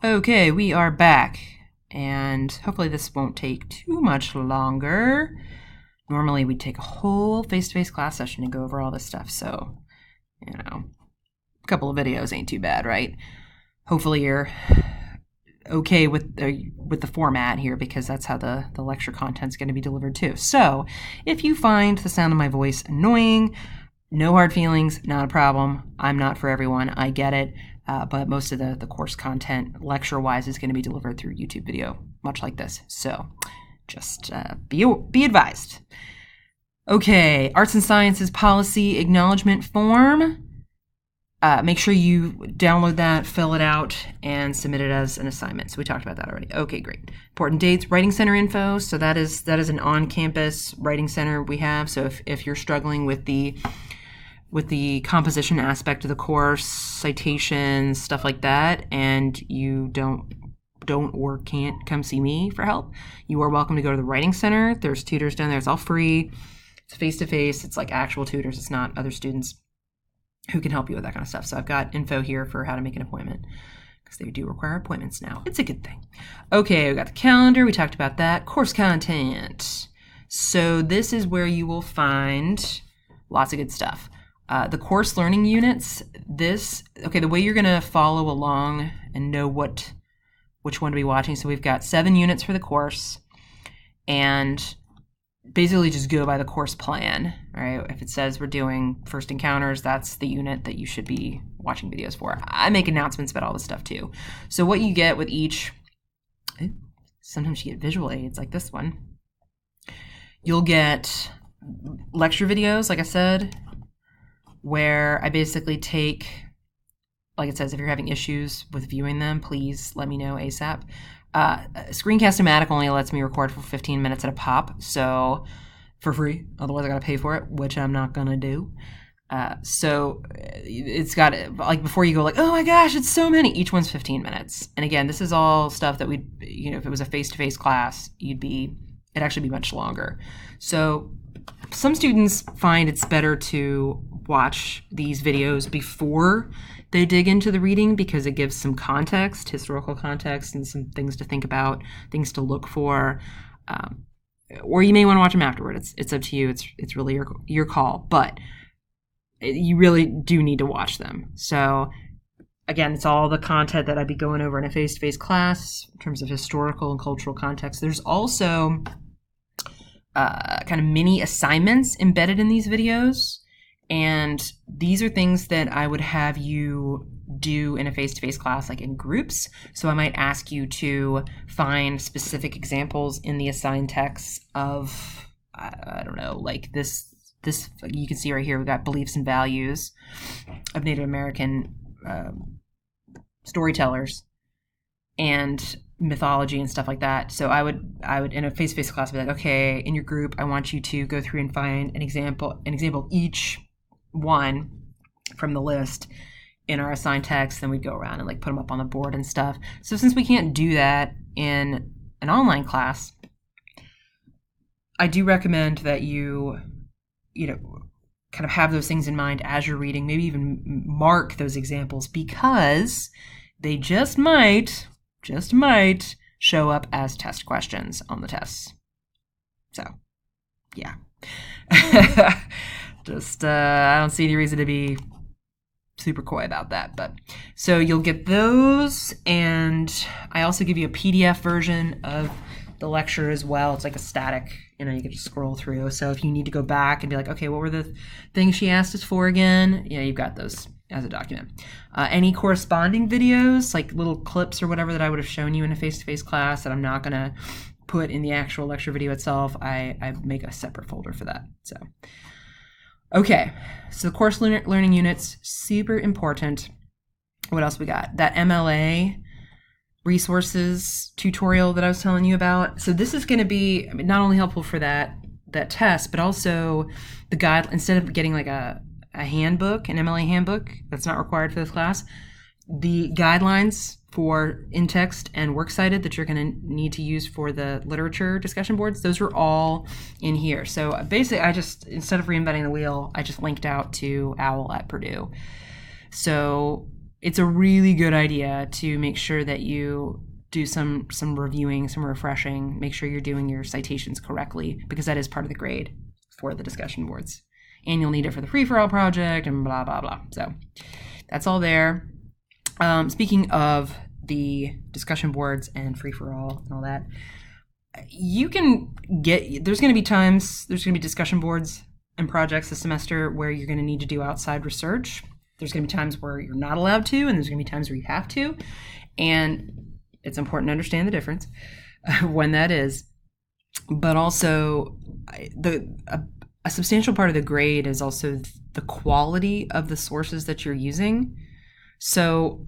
Okay, we are back, and hopefully this won't take too much longer. Normally we'd take a whole face-to-face class session to go over all this stuff, so, a couple of videos ain't too bad, right? Hopefully you're okay with the format here, because that's how the lecture content's going to be delivered too. So, if you find the sound of my voice annoying, no hard feelings, not a problem. I'm not for everyone, I get it. But most of the course content, lecture-wise, is going to be delivered through YouTube video, much like this. So just be advised. Okay, Arts and Sciences Policy Acknowledgement Form. Make sure you download that, fill it out, and submit it as an assignment. So we talked about that already. Okay, great. Important dates, Writing Center info. So that is an on-campus Writing Center we have. So if you're struggling with the composition aspect of the course, citations, stuff like that, and you don't or can't come see me for help, you are welcome to go to the Writing Center. There's tutors down there. It's all free. It's face-to-face. It's like actual tutors. It's not other students who can help you with that kind of stuff. So I've got info here for how to make an appointment, because they do require appointments now. It's a good thing. Okay, we got the calendar. We talked about that. Course content. So this is where you will find lots of good stuff. The course learning units, the way you're going to follow along and know which one to be watching. So we've got 7 units for the course, and basically just go by the course plan, right? If it says we're doing First Encounters, that's the unit that you should be watching videos for. I make announcements about all this stuff too. So what you get with each, sometimes you get visual aids like this one. You'll get lecture videos, like I said, where I basically take, like it says, if you're having issues with viewing them, please let me know ASAP. Screencast-O-Matic only lets me record for 15 minutes at a pop, so for free. Otherwise I gotta pay for it, which I'm not gonna do. So it's got, like, before you go like, oh my gosh, it's so many, each one's 15 minutes. And again, this is all stuff that we'd, if it was a face-to-face class, it'd actually be much longer. So some students find it's better to watch these videos before they dig into the reading, because it gives some context, historical context, and some things to think about, things to look for. Or you may want to watch them afterward. It's up to you. It's really your call. But you really do need to watch them. So again, it's all the content that I'd be going over in a face-to-face class in terms of historical and cultural context. There's also kind of mini assignments embedded in these videos. And these are things that I would have you do in a face-to-face class, like in groups. So I might ask you to find specific examples in the assigned texts of, I don't know, like this you can see right here, we've got beliefs and values of Native American storytellers and mythology and stuff like that. So I would in a face-to-face class be like, okay, in your group, I want you to go through and find an example each one from the list in our assigned text. Then we'd go around and like put them up on the board and stuff. So since we can't do that in an online class, I do recommend that you kind of have those things in mind as you're reading, maybe even mark those examples, because they just might show up as test questions on the tests. So, yeah. Just, I don't see any reason to be super coy about that. But so you'll get those, and I also give you a PDF version of the lecture as well. It's like a static, you can just scroll through. So if you need to go back and be like, okay, what were the things she asked us for again? You've got those as a document. Any corresponding videos, like little clips or whatever that I would have shown you in a face-to-face class that I'm not going to put in the actual lecture video itself, I make a separate folder for that. So, okay, so the course learning units, super important. What else we got? That MLA resources tutorial that I was telling you about. So this is going to be not only helpful for that test, but also the guide. Instead of getting like a handbook, an MLA handbook that's not required for this class, the guidelines for in-text and works cited that you're going to need to use for the literature discussion boards, those are all in here. So basically, instead of reinventing the wheel, I just linked out to OWL at Purdue. So it's a really good idea to make sure that you do some reviewing, some refreshing, make sure you're doing your citations correctly, because that is part of the grade for the discussion boards. And you'll need it for the free-for-all project and blah, blah, blah. So that's all there. Speaking of the discussion boards and free-for-all and all that, you can get, there's going to be discussion boards and projects this semester where you're going to need to do outside research. There's going to be times where you're not allowed to, and there's going to be times where you have to. And it's important to understand the difference when that is. But also, a substantial part of the grade is also the quality of the sources that you're using. So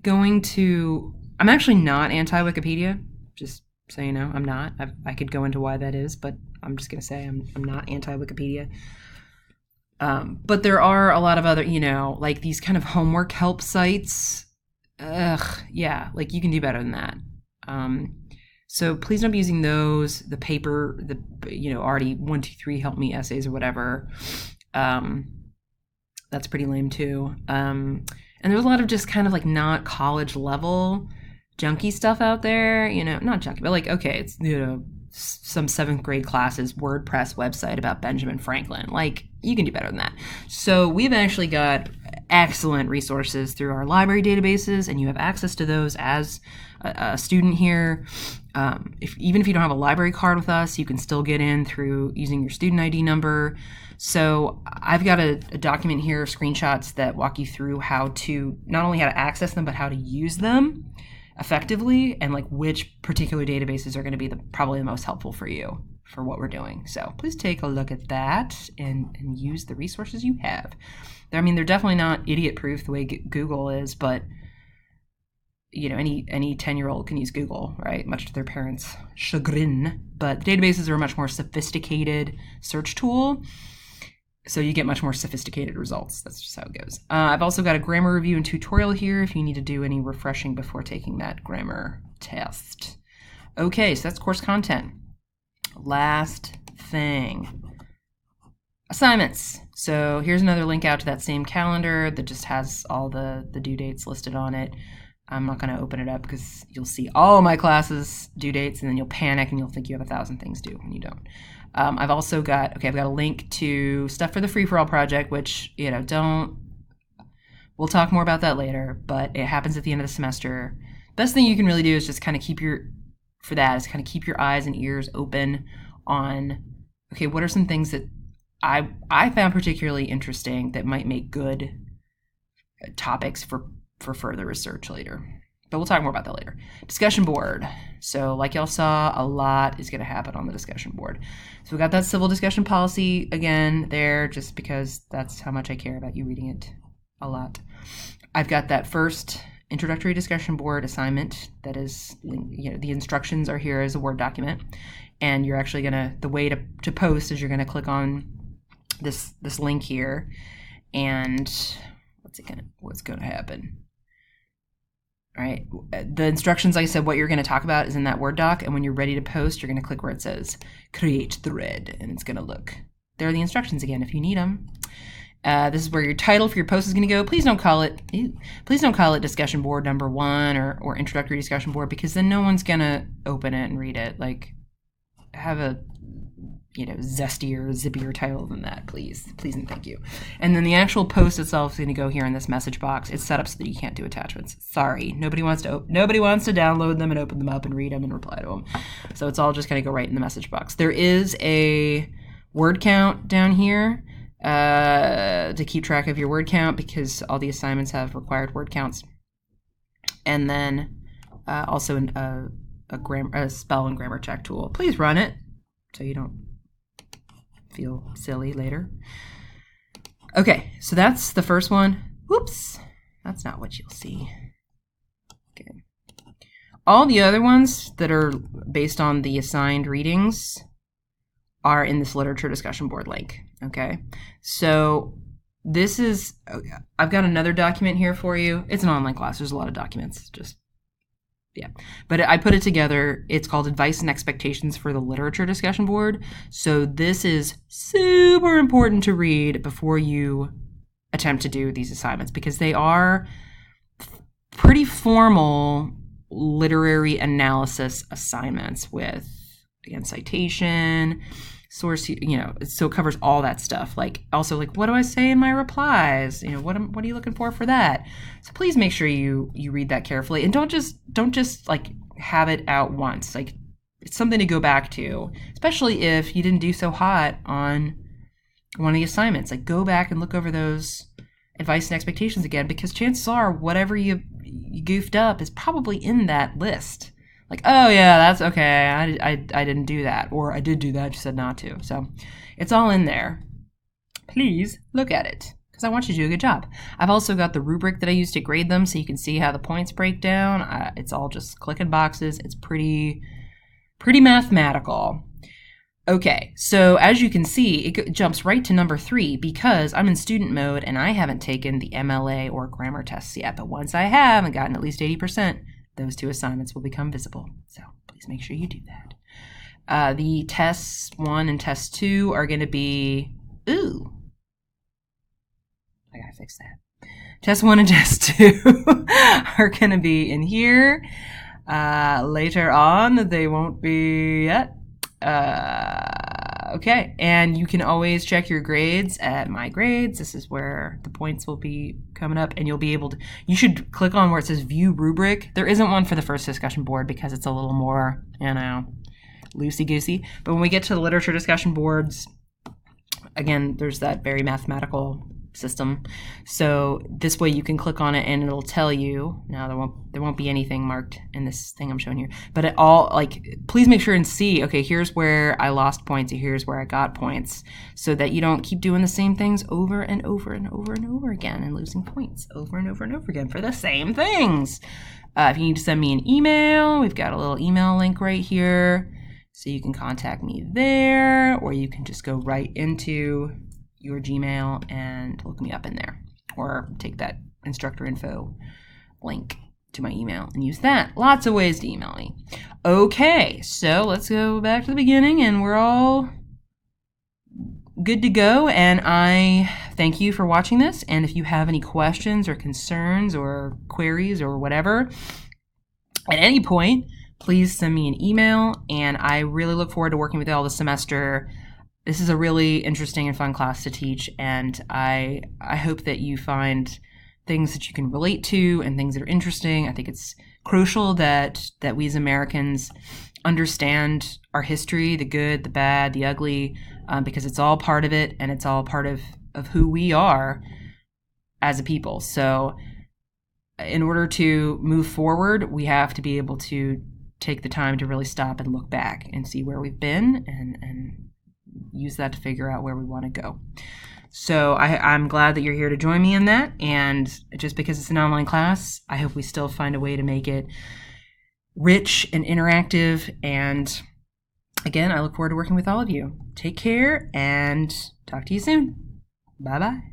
I'm actually not anti-Wikipedia, just so you know, I'm not. I could go into why that is, but I'm just going to say I'm not anti-Wikipedia. But there are a lot of other, like these kind of homework help sites. Yeah, like you can do better than that. So please don't be using those, the paper, already 1, 2, 3 help me essays or whatever. That's pretty lame too. And there's a lot of just kind of like not college level junky stuff out there, not junky, but like, okay, it's, some 7th grade classes WordPress website about Benjamin Franklin. Like, you can do better than that. So we've actually got excellent resources through our library databases, and you have access to those as a student here. Even if you don't have a library card with us, you can still get in through using your student ID number. So I've got a document here, screenshots that walk you through not only how to access them, but how to use them effectively, and like which particular databases are going to be probably the most helpful for you for what we're doing. So please take a look at that and use the resources you have. They're definitely not idiot proof the way Google is, but any 10-year-old can use Google, right? Much to their parents' chagrin. But databases are a much more sophisticated search tool, so you get much more sophisticated results. That's just how it goes. I've also got a grammar review and tutorial here if you need to do any refreshing before taking that grammar test. Okay, so that's course content. Last thing, assignments. So here's another link out to that same calendar that just has all the due dates listed on it. I'm not going to open it up because you'll see all my classes' due dates, and then you'll panic and you'll think you have 1,000 things due when you don't. I've got a link to stuff for the free-for-all project, which, we'll talk more about that later, but it happens at the end of the semester. Best thing you can really do is just kind of keep your eyes and ears open on, okay, what are some things that I found particularly interesting that might make good topics for further research later. But we'll talk more about that later. Discussion board. So like y'all saw, a lot is going to happen on the discussion board. So we got that civil discussion policy again there, just because that's how much I care about you reading it a lot. I've got that first introductory discussion board assignment that is, the instructions are here as a Word document. And you're actually the way to post is you're going to click on this link here. And what's going to happen? All right, the instructions, like I said, what you're going to talk about is in that Word doc, and when you're ready to post, you're going to click where it says create thread, and it's going to look. There are the instructions again if you need them. This is where your title for your post is going to go. Please don't call it discussion board number 1 or introductory discussion board, because then no one's going to open it and read it. Like, have a zestier, zippier title than that, please and thank you. And then the actual post itself is going to go here in this message box. It's set up so that you can't do attachments. Sorry, nobody wants to download them and open them up and read them and reply to them. So it's all just going to go right in the message box. There is a word count down here to keep track of your word count, because all the assignments have required word counts. And then also a spell and grammar check tool. Please run it so you don't feel silly later. Okay, so that's the first one. Whoops, that's not what you'll see. Okay. All the other ones that are based on the assigned readings are in this literature discussion board link. Okay, so I've got another document here for you. It's an online class. There's a lot of documents. But I put it together. It's called Advice and Expectations for the Literature Discussion Board. So this is super important to read before you attempt to do these assignments, because they are pretty formal literary analysis assignments with, again, citation, source, so it covers all that stuff. Like, also, like, what do I say in my replies? What are you looking for that? So please make sure you read that carefully, and don't just like have it out once. Like, it's something to go back to, especially if you didn't do so hot on one of the assignments. Like, go back and look over those advice and expectations again, because chances are whatever you goofed up is probably in that list. Like, oh yeah, that's okay, I didn't do that, or I did do that, just said not to. So it's all in there. Please look at it, because I want you to do a good job. I've also got the rubric that I use to grade them, so you can see how the points break down. It's all just clicking boxes. It's pretty mathematical. Okay, so as you can see, it jumps right to number 3 because I'm in student mode and I haven't taken the MLA or grammar tests yet. But once I have and gotten at least 80%, those 2 assignments will become visible. So please make sure you do that. The tests 1 and test 2 are going to be, I gotta fix that. Test 1 and test 2 are going to be in here. Later on, they won't be yet. Okay, and you can always check your grades at My Grades. This is where the points will be coming up, and you'll be able to, you should click on where it says View Rubric. There isn't one for the first discussion board because it's a little more, loosey-goosey. But when we get to the literature discussion boards, again, there's that very mathematical system. So this way you can click on it and it'll tell you. Now there won't be anything marked in this thing I'm showing here, but it all, like, please make sure and see, okay, here's where I lost points, here's where I got points, so that you don't keep doing the same things over and over and over and over again and losing points over and over and over again for the same things. If you need to send me an email, we've got a little email link right here, so you can contact me there, or you can just go right into your Gmail and look me up in there, or take that instructor info link to my email and use that. Lots of ways to email me. Okay, so let's go back to the beginning, and we're all good to go. And I thank you for watching this. And if you have any questions or concerns or queries or whatever at any point, please send me an email. And I really look forward to working with you all this semester. This is a really interesting and fun class to teach, and I hope that you find things that you can relate to and things that are interesting. I think it's crucial that we as Americans understand our history, the good, the bad, the ugly, because it's all part of it, and it's all part of who we are as a people. So in order to move forward, we have to be able to take the time to really stop and look back and see where we've been and use that to figure out where we want to go. So I'm glad that you're here to join me in that. And just because it's an online class, I hope we still find a way to make it rich and interactive. And again, I look forward to working with all of you. Take care and talk to you soon. Bye-bye.